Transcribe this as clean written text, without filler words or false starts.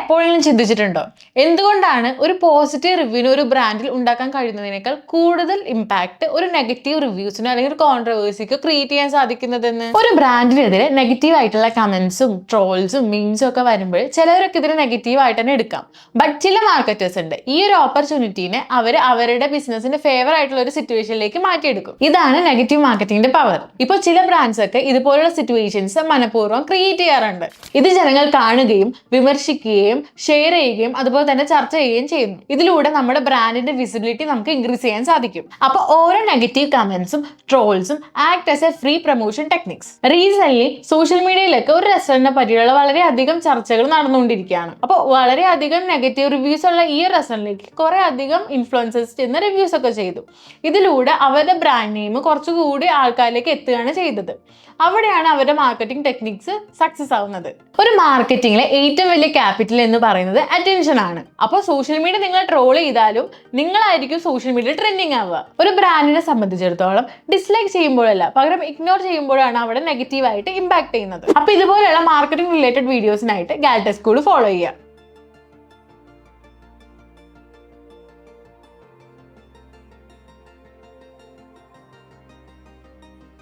എപ്പോഴെങ്കിലും ചിന്തിച്ചിട്ടുണ്ടോ എന്തുകൊണ്ടാണ് ഒരു പോസിറ്റീവ് റിവ്യൂവിന് ഒരു ബ്രാൻഡിൽ ഉണ്ടാക്കാൻ കഴിയുന്നതിനേക്കാൾ കൂടുതൽ ഇമ്പാക്ട് ഒരു നെഗറ്റീവ് റിവ്യൂസിനോ അല്ലെങ്കിൽ ഒരു കോൺട്രവേഴ്സിക്കോ ക്രിയേറ്റ് ചെയ്യാൻ സാധിക്കുന്നതെന്ന്? ഒരു ബ്രാൻഡിനെതിരെ നെഗറ്റീവ് ആയിട്ടുള്ള കമന്റ്സും ട്രോൾസും മീംസും ഒക്കെ വരുമ്പോൾ ചിലവരൊക്കെ ഇതിനെ നെഗറ്റീവ് ആയിട്ട് തന്നെ എടുക്കാം. ബട്ട് ചില മാർക്കറ്റേഴ്സ് ഉണ്ട്, ഈ ഒരു ഓപ്പർച്യൂണിറ്റീനെ അവരുടെ ബിസിനസിന്റെ ഫേവർ ആയിട്ടുള്ള ഒരു സിറ്റുവേഷനിലേക്ക് മാറ്റിയെടുക്കും. ഇതാണ് നെഗറ്റീവ് മാർക്കറ്റിംഗിന്റെ പവർ. ഇപ്പോൾ ചില ബ്രാൻഡ്സ് ഒക്കെ ഇതുപോലുള്ള സിറ്റുവേഷൻസ് മനഃപൂർവ്വം ക്രിയേറ്റ് ചെയ്യാറുണ്ട്. ഇത് ജനങ്ങൾ കാണുകയും വിമർശിക്കുകയും ഷെയർ ചെയ്യുകയും അതുപോലെ തന്നെ ചർച്ച ചെയ്യുകയും ചെയ്യുന്നു. ഇതിലൂടെ നമ്മുടെ ബ്രാൻഡിന്റെ വിസിബിലിറ്റി നമുക്ക് ഇൻക്രീസ് ചെയ്യാൻ സാധിക്കും. അപ്പോൾ ഓരോ നെഗറ്റീവ് കമന്റ്സും ട്രോൾസും act as a free promotion techniques. Recent social മീഡിയയിലൊക്കെ ഒരു റെസ്റ്റോറന്റിനെ പറ്റിയുള്ള വളരെയധികം ചർച്ചകൾ നടന്നുകൊണ്ടിരിക്കുകയാണ്. അപ്പോൾ വളരെയധികം നെഗറ്റീവ് റിവ്യൂസ് ഉള്ള ഈ റെസ്റ്റോറന്റിലേക്ക് കുറെ അധികം ഇൻഫ്ലുവൻസേഴ്സ് ചെന്ന് റിവ്യൂസ് ഒക്കെ ചെയ്തു. ഇതിലൂടെ അവരുടെ ബ്രാൻഡ് നെയിം കുറച്ചുകൂടി ആൾക്കാരിലേക്ക് എത്തുകയാണ് ചെയ്തത്. അവിടെയാണ് അവരുടെ മാർക്കറ്റിംഗ് ടെക്നിക്സ് സക്സസ് ആവുന്നത്. ഒരു മാർക്കറ്റിംഗിലെ ഏറ്റവും വലിയ ക്യാപിറ്റൽ എന്ന് പറയുന്നത് അറ്റൻഷൻ ആണ്. അപ്പോൾ സോഷ്യൽ മീഡിയ നിങ്ങൾ ട്രോൾ ചെയ്താലും നിങ്ങളായിരിക്കും സോഷ്യൽ മീഡിയ ട്രെൻഡിങ് ആവുക. ഒരു ബ്രാൻഡിനെ സംബന്ധിച്ചിടത്തോളം ഡിസ്ലൈക്ക് ചെയ്യുമ്പോഴല്ല, പകരം ഇഗ്നോർ ചെയ്യുമ്പോഴാണ് അവിടെ നെഗറ്റീവായിട്ട് ഇമ്പാക്ട് ചെയ്യുന്നത്. അപ്പോൾ ഇതുപോലെയുള്ള മാർക്കറ്റിംഗ് റിലേറ്റഡ് വീഡിയോസിനായിട്ട് ഗാൽടെക് സ്കൂൾ ഫോളോ ചെയ്യുക.